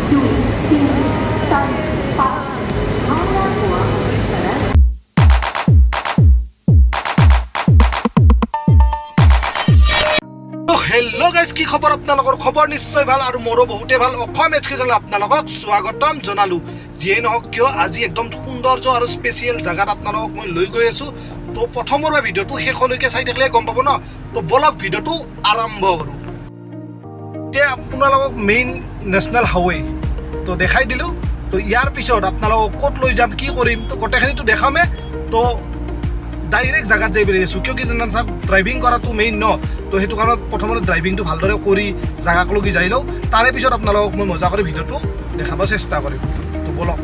hello guys কি খবৰ আপোনালোকৰ খবৰ নিশ্চয় ভাল আৰু মোৰো বহুতে ভাল অসম এচকে জানলে আপোনালোকক স্বাগতম জনালো যিয়ে নহওক কিয় আজি একদম সৌন্দৰ্য আৰু স্পেশাল জায়গাত আপোনালোকক মই লৈ গৈ আছো তো প্ৰথমৰ ভিডিওটো শেষলৈকে চাই থাকিলে গম পাব ন তো বলক ভিডিওটো আৰম্ভ কৰো তে আপোনালোকক মেইন নেশনাল হাইৱে তো দেখাই দিলো তো ইয়াৰ পিছত আপোনালোকক ক'ত লৈ যাম কি কৰিম তো গোটেইখিনিটো দেখামে তো ডাইৰেক্ট জায়গাত যাই বেৰি আছো কিয় কি জানান সাহেব ড্ৰাইভিং কৰাটো মেইন ন তো হেতু কাৰণ প্ৰথমতে ড্ৰাইভিংটো ভালদৰে কৰি জায়গাক লগি যাই লও তাৰে পিছত আপোনালোকক মই মজা কৰি ভিডিওটো দেখাব চেষ্টা কৰিম তো বলক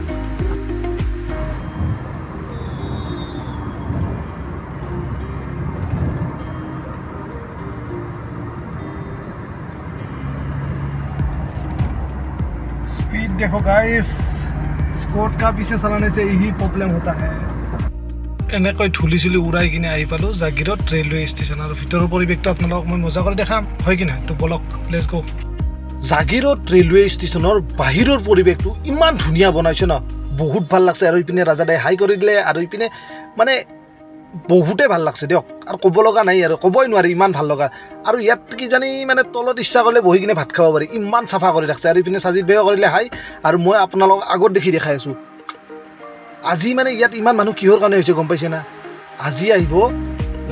स्पीड देखो गाइस स्कॉट का पीछे चलाने से यही प्रॉब्लम होता है এনেকৈ ধুলি চুলি উৰাই কিনে আহি পালো জাগিৰোড ৰেলৱে ষ্টেচন আৰু ভিতৰৰ পৰিৱেশটো আপোনালোকক মই মজা কৰি দেখাম হয় কি না তো বলক লেটস গো জাগিৰোড ৰেলৱে ষ্টেচনৰ বাহিৰৰ পৰিৱেশটো ইমান ধুনীয়া বনাইছে ন বহুত ভাল লাগছে আৰু ইপিনে ৰাজাদাই হাই কৰি দিলে আৰু ইপিনে মানে বহুতে ভাল লাগছে দিয়ক আৰু ক'ব লগা নাই আৰু ক'বই নোৱাৰি ইমান ভাল লগা আৰু ইয়াত কি জানি মানে তলত ইচ্ছা কৰিলে বহি কিনে ভাত খাব পাৰি ইমান চাফা কৰি ৰাখছে আৰু ইপিনে সাজিদ বেয়া কৰিলে হাই আৰু মই আপোনালোকক আগত দেখাই আছো আজি মানে ইয়াত ইমান মানুহ কিহৰ কাৰণে হৈছে গম পাইছে না আজি আহিব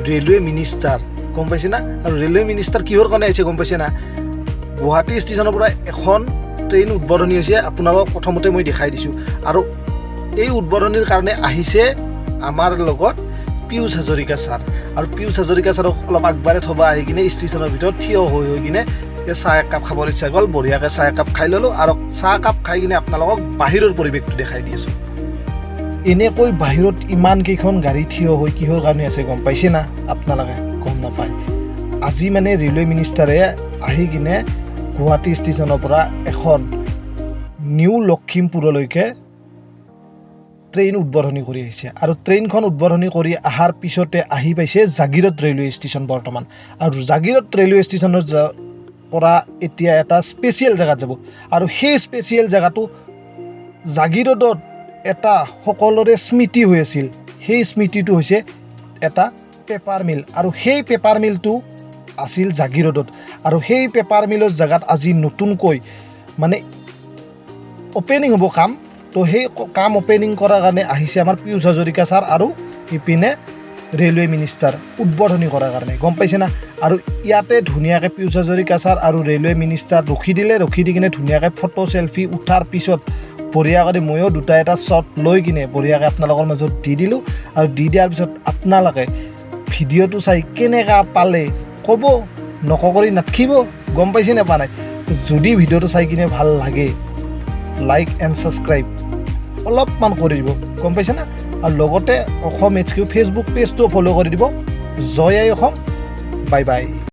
ৰেলৱে মিনিষ্টাৰ গম পাইছে না আৰু ৰেলৱে মিনিষ্টাৰ কিহৰ কাৰণে আহিছে গম পাইছে না গুৱাহাটী ষ্টেচনৰ পৰা এখন ট্ৰেইন উদ্বোধনী হৈছে আপোনালোকক প্ৰথমতে মই দেখাই দিছোঁ আৰু এই উদ্বোধনীৰ কাৰণে আহিছে আমাৰ লগত পিউষ হাজৰিকা ছাৰ আৰু পিউষ হাজৰিকা ছাৰক অলপ আগবাৰে থবা আহি কিনে ষ্টেচনৰ ভিতৰত থিয় হৈ কিনে চাহ একাপ খাবৰ ইচ্ছা গ'ল বঢ়িয়াকৈ চাহ একাপ খাই ল'লোঁ আৰু চাহ একাপ খাই কিনে আপোনালোকক বাহিৰৰ পৰিৱেশটো দেখাই দি আছোঁ এনেকৈ বাহিৰত ইমান কেইখন গাড়ী থিয় হৈ কিহৰ কাৰণে আছে গম পাইছে না আপোনালোকে গম নাপায় আজি মানে ৰেলৱে মিনিষ্টাৰে আহি কিনে গুৱাহাটী ষ্টেচনৰ পৰা এখন নিউ লখিমপুৰলৈকে ট্ৰেইন উদ্বোধনী কৰি আহিছে আৰু ট্ৰেইনখন উদ্বোধনী কৰি অহাৰ পিছতে আহি পাইছে জাগিৰোড ৰেলৱে ষ্টেচন বৰ্তমান আৰু জাগিৰোড ৰেলৱে ষ্টেচনৰ পৰা এতিয়া এটা স্পেচিয়েল জেগাত যাব আৰু সেই স্পেচিয়েল জেগাটো জাগিৰোডত এটা সকলোৰে স্মৃতি হৈ আছিল সেই স্মৃতিটো হৈছে এটা পেপাৰ মিল আৰু সেই পেপাৰ মিলটো আছিল জাগিৰোডত আৰু সেই পেপাৰ মিলৰ জেগাত আজি নতুনকৈ মানে অপেনিং হ'ব কাম তো সেই কাম অপেনিং কৰাৰ কাৰণে আহিছে আমাৰ পিউষ হাজৰিকা ছাৰ আৰু ইপিনে ৰেলৱে মিনিষ্টাৰ উদ্বোধনী কৰাৰ কাৰণে গম পাইছে না আৰু ইয়াতে ধুনীয়াকৈ পিউষ হাজৰিকা ছাৰ আৰু ৰেলৱে মিনিষ্টাৰ ৰখি দি কিনে ধুনীয়াকৈ ফটো চেলফি উঠাৰ পিছত বঢ়িয়া কৰি ময়ো দুটা এটা শ্বট লৈ কিনে বঢ়িয়াকৈ আপোনালোকৰ মাজত দি দিলোঁ আৰু দি দিয়াৰ পিছত আপোনালোকে ভিডিঅ'টো চাই কেনেকুৱা পালে ক'ব নকৰি নাথাকিব গম পাইছে নে পোৱা নাই যদি ভিডিঅ'টো চাই কিনে ভাল লাগে লাইক এণ্ড ছাবস্ক্ৰাইব অলপমান কৰি দিব গম পাইছে না আৰু লগতে অসম HQ ফেচবুক পেজটো ফ'ল' কৰি দিব জয় আই অসম বাই বাই